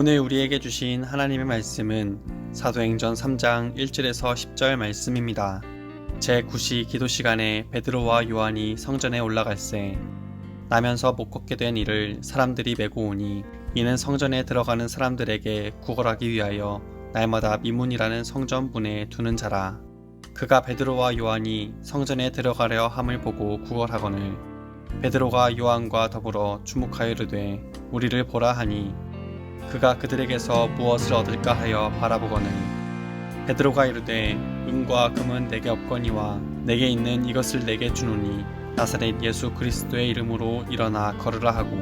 오늘 우리에게 주신 하나님의 말씀은 사도행전 3장 1절에서 10절 말씀입니다. 제9시 기도 시간에 베드로와 요한이 성전에 올라갈새 나면서 못 걷게 된 이를 사람들이 메고 오니 이는 성전에 들어가는 사람들에게 구걸하기 위하여 날마다 미문이라는 성전문에 두는 자라. 그가 베드로와 요한이 성전에 들어가려 함을 보고 구걸하거늘 베드로가 요한과 더불어 주목하여 이르되 우리를 보라 하니 그가 그들에게서 무엇을 얻을까 하여 바라보거늘 베드로가 이르되 은과 금은 내게 없거니와 내게 있는 이것을 내게 주노니 나사렛 예수 그리스도의 이름으로 일어나 걸으라 하고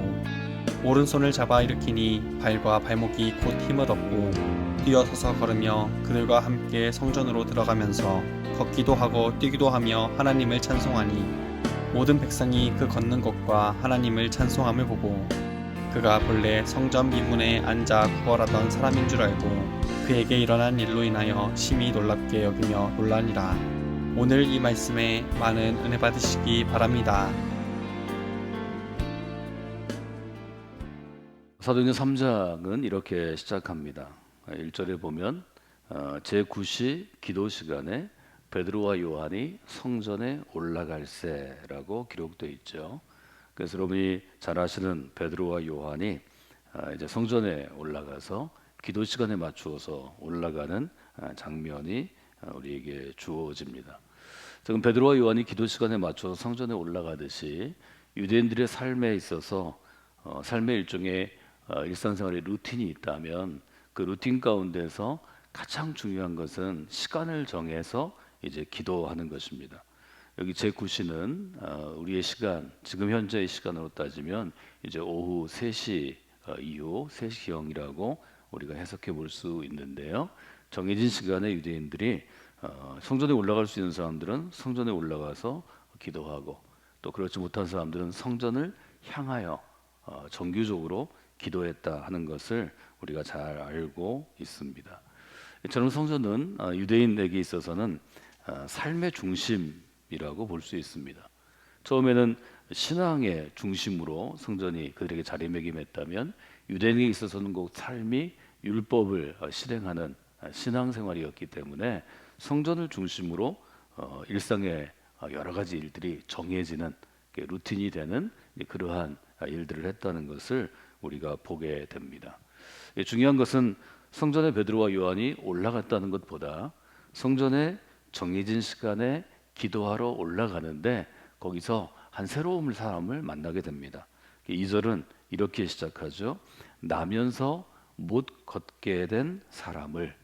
오른손을 잡아 일으키니 발과 발목이 곧 힘을 얻고 뛰어서서 걸으며 그들과 함께 성전으로 들어가면서 걷기도 하고 뛰기도 하며 하나님을 찬송하니 모든 백성이 그 걷는 것과 하나님을 찬송함을 보고 그가 본래 성전 미문에 앉아 구걸하던 사람인 줄 알고 그에게 일어난 일로 인하여 심히 놀랍게 여기며 놀라니라. 오늘 이 말씀에 많은 은혜 받으시기 바랍니다. 사도행전 3장은 이렇게 시작합니다. 1절에 보면 제9시 기도 시간에 베드로와 요한이 성전에 올라갈새라고 기록되어 있죠. 그래서 여러분이 잘 아시는 베드로와 요한이 이제 성전에 올라가서 기도 시간에 맞추어서 올라가는 장면이 우리에게 주어집니다. 지금 베드로와 요한이 기도 시간에 맞춰서 성전에 올라가듯이 유대인들의 삶에 있어서 삶의 일종의 일상생활의 루틴이 있다면 그 루틴 가운데서 가장 중요한 것은 시간을 정해서 이제 기도하는 것입니다. 여기 제9시는 우리의 시간, 지금 현재의 시간으로 따지면 이제 오후 3시 이후 3시경이라고 우리가 해석해 볼 수 있는데요. 정해진 시간에 유대인들이 성전에 올라갈 수 있는 사람들은 성전에 올라가서 기도하고 또 그렇지 못한 사람들은 성전을 향하여 정규적으로 기도했다 하는 것을 우리가 잘 알고 있습니다. 저는 성전은 유대인에게 있어서는 삶의 중심이라고 볼 수 있습니다. 처음에는 신앙의 중심으로 성전이 그들에게 자리매김했다면 유대인에게 있어서는 꼭 삶이 율법을 실행하는 신앙생활이었기 때문에 성전을 중심으로 일상의 여러 가지 일들이 정해지는 루틴이 되는 그러한 일들을 했다는 것을 우리가 보게 됩니다. 중요한 것은 성전에 베드로와 요한이 올라갔다는 것보다 성전에 정해진 시간에 기도하러 올라가는데 거기서 한 새로운 사람을 만나게 됩니다. 2절은 이렇게 시작하죠. 나면서 못 걷게 된 사람을,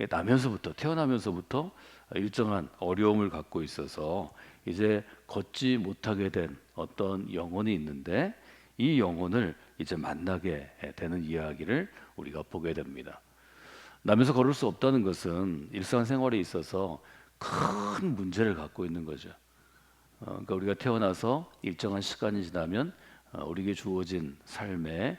나면서부터 태어나면서부터 일정한 어려움을 갖고 있어서 이제 걷지 못하게 된 어떤 영혼이 있는데 이 영혼을 이제 만나게 되는 이야기를 우리가 보게 됩니다. 나면서 걸을 수 없다는 것은 일상생활에 있어서 큰 문제를 갖고 있는 거죠. 그러니까 우리가 태어나서 일정한 시간이 지나면 우리에게 주어진 삶에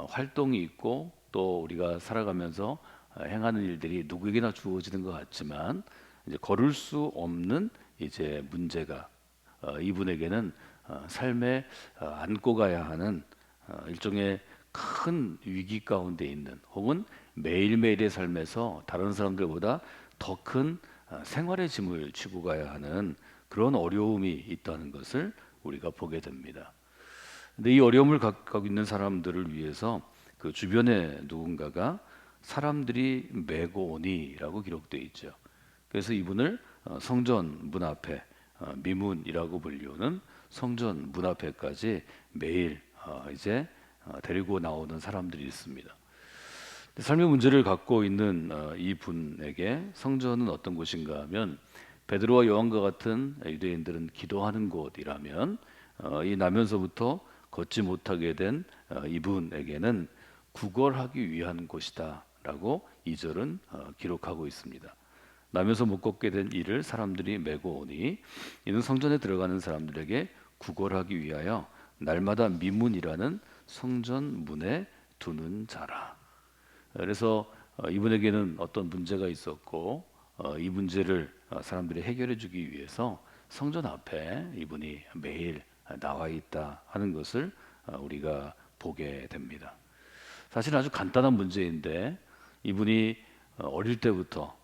활동이 있고 또 우리가 살아가면서 행하는 일들이 누구에게나 주어지는 것 같지만 이제 걸을 수 없는 이제 문제가 이분에게는 삶에 안고 가야 하는 일종의 큰 위기 가운데 있는 혹은 매일매일의 삶에서 다른 사람들보다 더 큰 생활의 짐을 지고 가야 하는 그런 어려움이 있다는 것을 우리가 보게 됩니다. 근데 이 어려움을 갖고 있는 사람들을 위해서 그 주변에 누군가가 사람들이 메고 오니라고 기록되어 있죠. 그래서 이분을 성전 문 앞에 미문이라고 불리우는 성전 문 앞에까지 매일 이제 데리고 나오는 사람들이 있습니다. 삶의 문제를 갖고 있는 이 분에게 성전은 어떤 곳인가 하면 베드로와 요한과 같은 유대인들은 기도하는 곳이라면 이 나면서부터 걷지 못하게 된 이분에게는 구걸하기 위한 곳이다 라고 2절은 기록하고 있습니다. 나면서 못 걷게 된 이를 사람들이 메고 오니 이는 성전에 들어가는 사람들에게 구걸하기 위하여 날마다 미문이라는 성전 문에 두는 자라. 그래서 이분에게는 어떤 문제가 있었고 이 문제를 사람들이 해결해 주기 위해서 성전 앞에 이분이 매일 나와 있다 하는 것을 우리가 보게 됩니다. 사실 아주 간단한 문제인데 이분이 어릴 때부터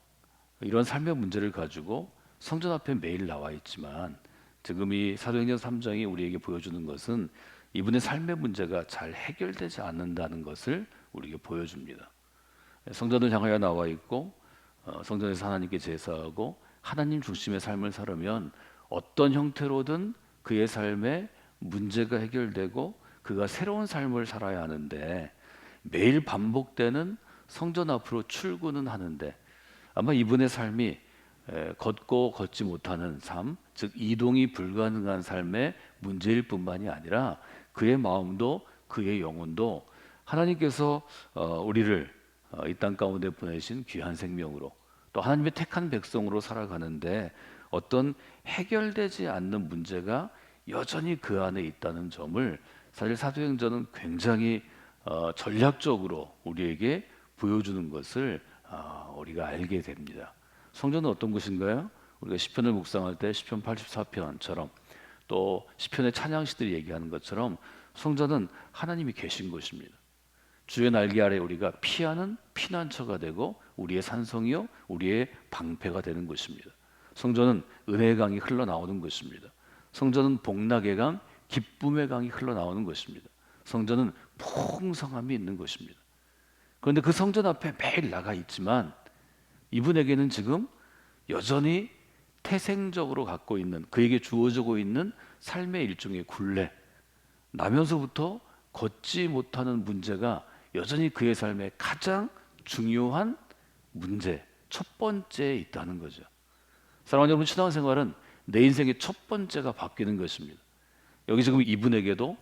이런 삶의 문제를 가지고 성전 앞에 매일 나와 있지만 지금 이 사도행전 3장이 우리에게 보여주는 것은 이분의 삶의 문제가 잘 해결되지 않는다는 것을 우리에게 보여줍니다. 성전을 향하여 나와 있고 성전에서 하나님께 제사하고 하나님 중심의 삶을 살으면 어떤 형태로든 그의 삶에 문제가 해결되고 그가 새로운 삶을 살아야 하는데 매일 반복되는 성전 앞으로 출근은 하는데 아마 이분의 삶이 걷고 걷지 못하는 삶, 즉 이동이 불가능한 삶의 문제일 뿐만이 아니라 그의 마음도 그의 영혼도 하나님께서 우리를 이 땅 가운데 보내신 귀한 생명으로 또 하나님의 택한 백성으로 살아가는데 어떤 해결되지 않는 문제가 여전히 그 안에 있다는 점을 사실 사도행전은 굉장히 전략적으로 우리에게 보여주는 것을 우리가 알게 됩니다. 성전은 어떤 곳인가요? 우리가 시편을 묵상할 때 시편 84편처럼 또 시편의 찬양시들이 얘기하는 것처럼 성전은 하나님이 계신 곳입니다. 주의 날개 아래 우리가 피하는 피난처가 되고 우리의 산성이요 우리의 방패가 되는 곳입니다. 성전은 은혜의 강이 흘러나오는 곳입니다. 성전은 복락의 강, 기쁨의 강이 흘러나오는 것입니다. 성전은 풍성함이 있는 것입니다. 그런데 그 성전 앞에 매일 나가 있지만 이분에게는 지금 여전히 태생적으로 갖고 있는 그에게 주어지고 있는 삶의 일종의 굴레, 나면서부터 걷지 못하는 문제가 여전히 그의 삶의 가장 중요한 문제, 첫 번째에 있다는 거죠. 사랑하는 여러분, 신앙생활은 내 인생의 첫 번째가 바뀌는 것입니다. 여기 지금 이분에게도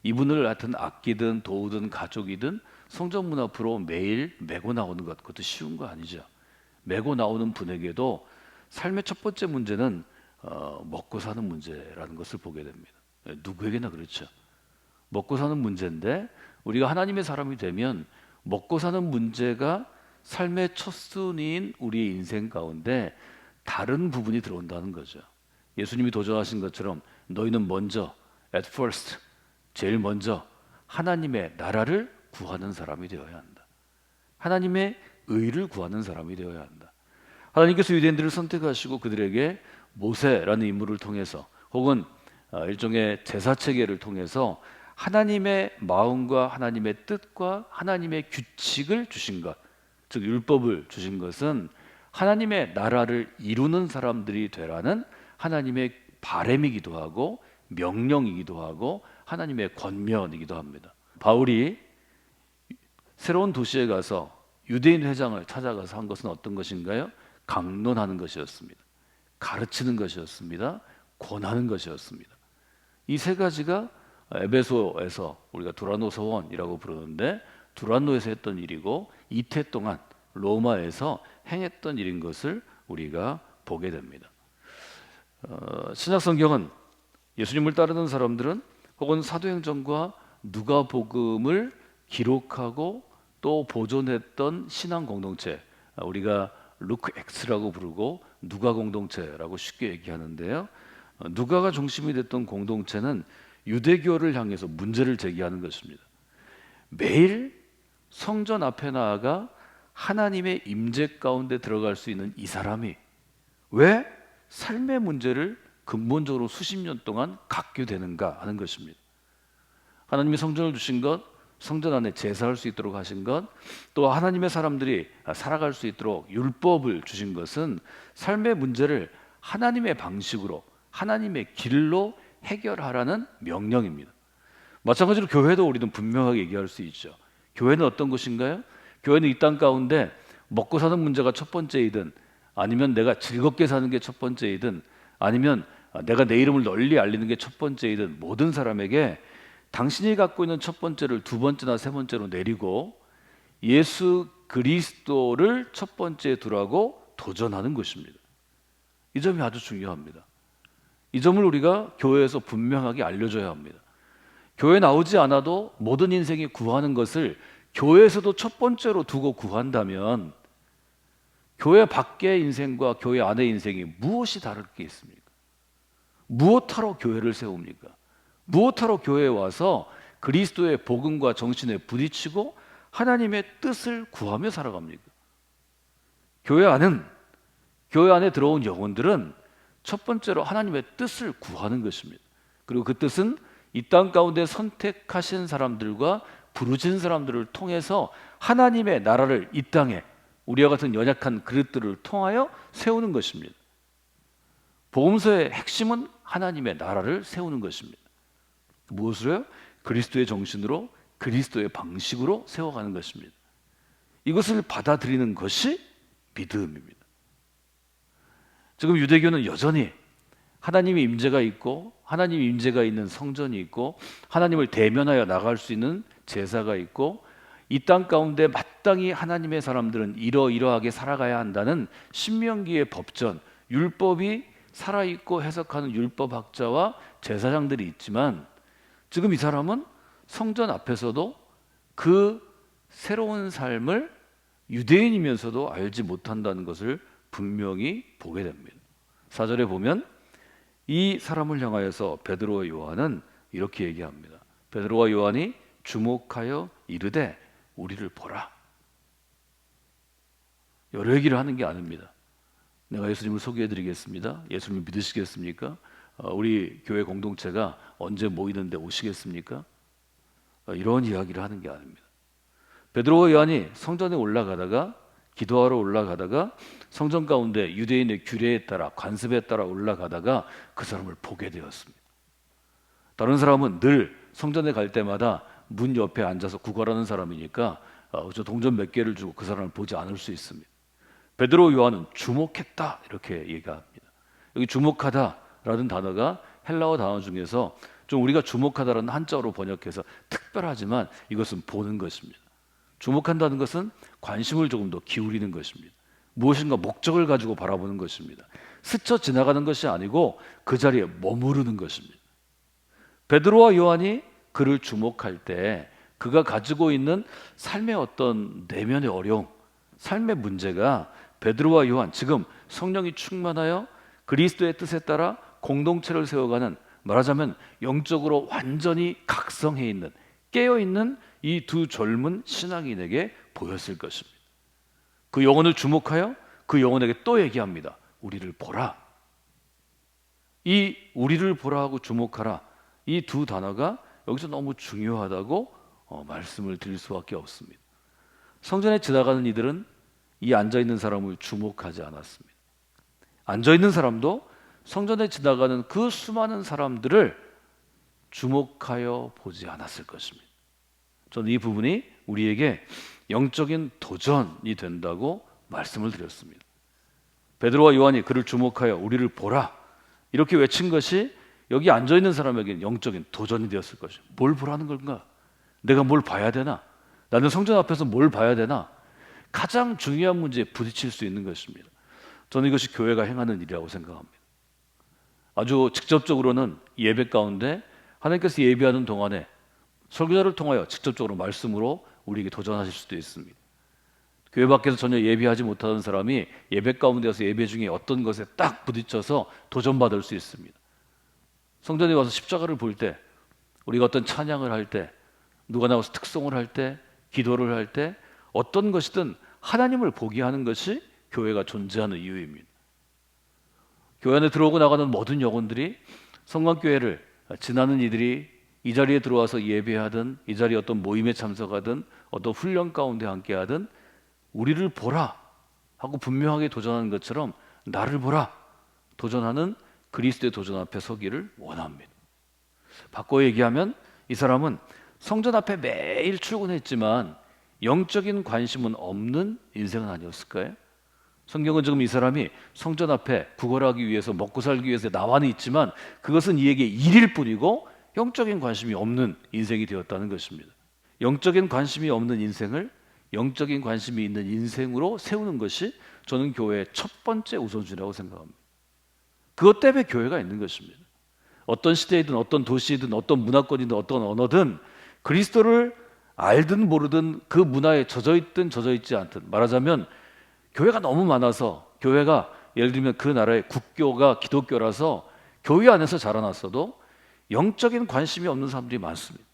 이분을 하여튼 아끼든 도우든 가족이든 성전 문 앞으로 매일 메고 나오는 것, 그것도 쉬운 거 아니죠. 메고 나오는 분에게도 삶의 첫 번째 문제는 먹고 사는 문제라는 것을 보게 됩니다. 누구에게나 그렇죠. 먹고 사는 문제인데 우리가 하나님의 사람이 되면 먹고 사는 문제가 삶의 첫 순위인 우리의 인생 가운데 다른 부분이 들어온다는 거죠. 예수님이 도전하신 것처럼 너희는 먼저 at first 제일 먼저 하나님의 나라를 구하는 사람이 되어야 한다. 하나님의 의를 구하는 사람이 되어야 한다. 하나님께서 유대인들을 선택하시고 그들에게 모세라는 인물을 통해서 혹은 일종의 제사 체계를 통해서 하나님의 마음과 하나님의 뜻과 하나님의 규칙을 주신 것, 즉 율법을 주신 것은 하나님의 나라를 이루는 사람들이 되라는 하나님의 바램이기도 하고 명령이기도 하고 하나님의 권면이기도 합니다. 바울이 새로운 도시에 가서 유대인 회장을 찾아가서 한 것은 어떤 것인가요? 강론하는 것이었습니다. 가르치는 것이었습니다. 권하는 것이었습니다. 이 세 가지가 에베소에서 우리가 두란노 서원이라고 부르는데 두란노에서 했던 일이고 이태 동안 로마에서 행했던 일인 것을 우리가 보게 됩니다. 신약 성경은 예수님을 따르는 사람들은 혹은 사도행전과 누가복음을 기록하고 또 보존했던 신앙 공동체, 우리가 루크 X라고 부르고 누가 공동체라고 쉽게 얘기하는데요. 누가가 중심이 됐던 공동체는 유대교를 향해서 문제를 제기하는 것입니다. 매일 성전 앞에 나아가 하나님의 임재 가운데 들어갈 수 있는 이 사람이 왜 삶의 문제를 근본적으로 수십 년 동안 갖게 되는가 하는 것입니다. 하나님이 성전을 주신 것, 성전 안에 제사할 수 있도록 하신 것, 또 하나님의 사람들이 살아갈 수 있도록 율법을 주신 것은 삶의 문제를 하나님의 방식으로 하나님의 길로 해결하라는 명령입니다. 마찬가지로 교회도 우리는 분명하게 얘기할 수 있죠. 교회는 어떤 것인가요? 교회는 이 땅 가운데 먹고 사는 문제가 첫 번째이든 아니면 내가 즐겁게 사는 게 첫 번째이든 아니면 내가 내 이름을 널리 알리는 게 첫 번째이든 모든 사람에게 당신이 갖고 있는 첫 번째를 두 번째나 세 번째로 내리고 예수 그리스도를 첫 번째에 두라고 도전하는 것입니다. 이 점이 아주 중요합니다. 이 점을 우리가 교회에서 분명하게 알려줘야 합니다. 교회 나오지 않아도 모든 인생이 구하는 것을 교회에서도 첫 번째로 두고 구한다면 교회 밖의 인생과 교회 안의 인생이 무엇이 다를 게 있습니까? 무엇하러 교회를 세웁니까? 무엇하러 교회에 와서 그리스도의 복음과 정신에 부딪히고 하나님의 뜻을 구하며 살아갑니까? 교회 안에 들어온 영혼들은 첫 번째로 하나님의 뜻을 구하는 것입니다. 그리고 그 뜻은 이 땅 가운데 선택하신 사람들과 부르신 사람들을 통해서 하나님의 나라를 이 땅에 우리와 같은 연약한 그릇들을 통하여 세우는 것입니다. 복음서의 핵심은 하나님의 나라를 세우는 것입니다. 무엇으로요? 그리스도의 정신으로, 그리스도의 방식으로 세워가는 것입니다. 이것을 받아들이는 것이 믿음입니다. 지금 유대교는 여전히 하나님의 임재가 있고, 하나님의 임재가 있는 성전이 있고, 하나님을 대면하여 나갈 수 있는 제사가 있고, 이 땅 가운데 마땅히 하나님의 사람들은 이러이러하게 살아가야 한다는 신명기의 법전, 율법이 살아있고 해석하는 율법학자와 제사장들이 있지만, 지금 이 사람은 성전 앞에서도 그 새로운 삶을 유대인이면서도 알지 못한다는 것을 분명히 보게 됩니다. 4절에 보면 이 사람을 향하여서 베드로와 요한은 이렇게 얘기합니다. 베드로와 요한이 주목하여 이르되 우리를 보라. 여러 얘기를 하는 게 아닙니다. 내가 예수님을 소개해드리겠습니다. 예수님을 믿으시겠습니까? 우리 교회 공동체가 언제 모이는데 오시겠습니까? 이런 이야기를 하는 게 아닙니다. 베드로와 요한이 성전에 올라가다가, 기도하러 올라가다가, 성전 가운데 유대인의 규례에 따라, 관습에 따라 올라가다가 그 사람을 보게 되었습니다. 다른 사람은 늘 성전에 갈 때마다 문 옆에 앉아서 구걸하는 사람이니까 저 동전 몇 개를 주고 그 사람을 보지 않을 수 있습니다. 베드로 요한은 주목했다 이렇게 얘기합니다. 여기 주목하다라는 단어가 헬라어 단어 중에서 좀 우리가 주목하다라는 한자어로 번역해서 특별하지만 이것은 보는 것입니다. 주목한다는 것은 관심을 조금 더 기울이는 것입니다. 무엇인가 목적을 가지고 바라보는 것입니다. 스쳐 지나가는 것이 아니고 그 자리에 머무르는 것입니다. 베드로와 요한이 그를 주목할 때 그가 가지고 있는 삶의 어떤 내면의 어려움, 삶의 문제가 베드로와 요한, 지금 성령이 충만하여 그리스도의 뜻에 따라 공동체를 세워가는, 말하자면 영적으로 완전히 각성해 있는, 깨어있는 이 두 젊은 신앙인에게 보였을 것입니다. 그 영혼을 주목하여 그 영혼에게 또 얘기합니다. 우리를 보라. 이 우리를 보라 하고 주목하라, 이 두 단어가 여기서 너무 중요하다고 말씀을 드릴 수밖에 없습니다. 성전에 지나가는 이들은 이 앉아있는 사람을 주목하지 않았습니다. 앉아있는 사람도 성전에 지나가는 그 수많은 사람들을 주목하여 보지 않았을 것입니다. 저는 이 부분이 우리에게 영적인 도전이 된다고 말씀을 드렸습니다. 베드로와 요한이 그를 주목하여 우리를 보라 이렇게 외친 것이 여기 앉아있는 사람에게는 영적인 도전이 되었을 것입니다. 뭘 보라는 건가? 내가 뭘 봐야 되나? 나는 성전 앞에서 뭘 봐야 되나? 가장 중요한 문제에 부딪힐 수 있는 것입니다. 저는 이것이 교회가 행하는 일이라고 생각합니다. 아주 직접적으로는 예배 가운데 하나님께서 예배하는 동안에 설교자를 통하여 직접적으로 말씀으로 우리에게 도전하실 수도 있습니다. 교회 밖에서 전혀 예배하지 못하는 사람이 예배 가운데서 예배 중에 어떤 것에 딱 부딪혀서 도전받을 수 있습니다. 성전에 와서 십자가를 볼 때, 우리가 어떤 찬양을 할 때, 누가 나와서 특송을 할 때, 기도를 할 때 어떤 것이든 하나님을 보게 하는 것이 교회가 존재하는 이유입니다. 교회 안에 들어오고 나가는 모든 영혼들이 성광교회를 지나는 이들이 이 자리에 들어와서 예배하든, 이 자리에 어떤 모임에 참석하든, 어떤 훈련 가운데 함께하든 우리를 보라 하고 분명하게 도전하는 것처럼 나를 보라 도전하는 그리스도의 도전 앞에 서기를 원합니다. 바꿔 얘기하면 이 사람은 성전 앞에 매일 출근했지만 영적인 관심은 없는 인생은 아니었을까요? 성경은 지금 이 사람이 성전 앞에 구걸하기 위해서, 먹고 살기 위해서 나와는 있지만 그것은 이에게 일일 뿐이고 영적인 관심이 없는 인생이 되었다는 것입니다. 영적인 관심이 없는 인생을 영적인 관심이 있는 인생으로 세우는 것이 저는 교회의 첫 번째 우선순위라고 생각합니다. 그것 때문에 교회가 있는 것입니다. 어떤 시대이든 어떤 도시이든 어떤 문화권이든 어떤 언어든 그리스도를 알든 모르든 그 문화에 젖어있든 젖어있지 않든, 말하자면 교회가 너무 많아서, 교회가 예를 들면 그 나라의 국교가 기독교라서 교회 안에서 자라났어도 영적인 관심이 없는 사람들이 많습니다.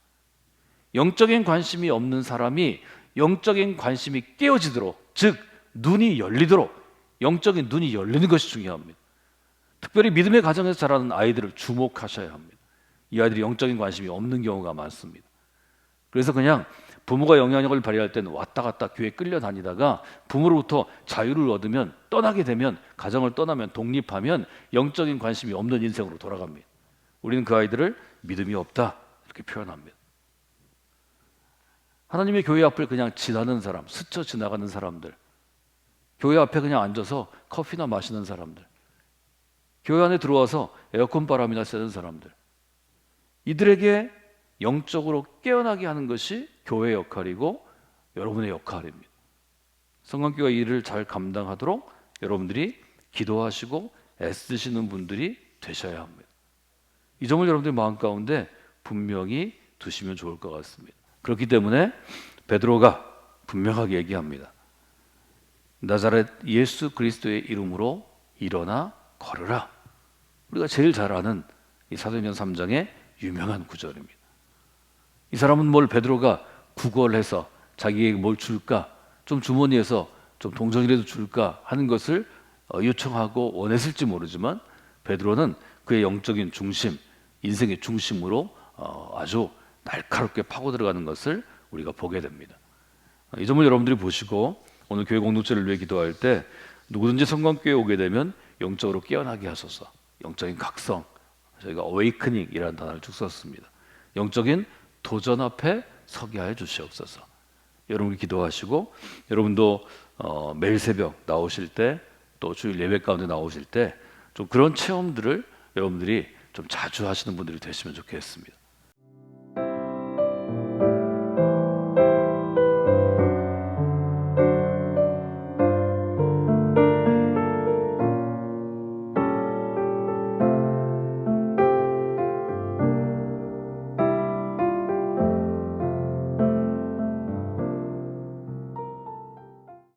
영적인 관심이 없는 사람이 영적인 관심이 깨어지도록, 즉 눈이 열리도록, 영적인 눈이 열리는 것이 중요합니다. 특별히 믿음의 가정에서 자라는 아이들을 주목하셔야 합니다. 이 아이들이 영적인 관심이 없는 경우가 많습니다. 그래서 그냥 부모가 영향력을 발휘할 때는 왔다 갔다 교회 끌려다니다가 부모로부터 자유를 얻으면, 떠나게 되면, 가정을 떠나면, 독립하면 영적인 관심이 없는 인생으로 돌아갑니다. 우리는 그 아이들을 믿음이 없다 이렇게 표현합니다. 하나님의 교회 앞을 그냥 지나는 사람, 스쳐 지나가는 사람들, 교회 앞에 그냥 앉아서 커피나 마시는 사람들, 교회 안에 들어와서 에어컨 바람이나 쐬는 사람들, 이들에게 영적으로 깨어나게 하는 것이 교회의 역할이고 여러분의 역할입니다. 성관교회가 이 일을 잘 감당하도록 여러분들이 기도하시고 애쓰시는 분들이 되셔야 합니다. 이 점을 여러분들 마음 가운데 분명히 두시면 좋을 것 같습니다. 그렇기 때문에 베드로가 분명하게 얘기합니다. 나자렛 예수 그리스도의 이름으로 일어나 걸으라. 우리가 제일 잘 아는 이 사도행전 3장의 유명한 구절입니다. 이 사람은 뭘 베드로가 구걸해서 자기에게 뭘 줄까, 좀 주머니에서 좀 동전이라도 줄까 하는 것을 요청하고 원했을지 모르지만 베드로는 그의 영적인 중심, 인생의 중심으로 아주 날카롭게 파고 들어가는 것을 우리가 보게 됩니다. 이 점을 여러분들이 보시고 오늘 교회 공동체를 위해 기도할 때 누구든지 성관교회에 오게 되면 영적으로 깨어나게 하소서. 영적인 각성, 저희가 awakening이라는 단어를 쭉 썼습니다. 영적인 도전 앞에 서게 하여 주시옵소서. 여러분이 기도하시고 여러분도 매일 새벽 나오실 때, 또 주일 예배 가운데 나오실 때 좀 그런 체험들을 여러분들이 좀 자주 하시는 분들이 되시면 좋겠습니다.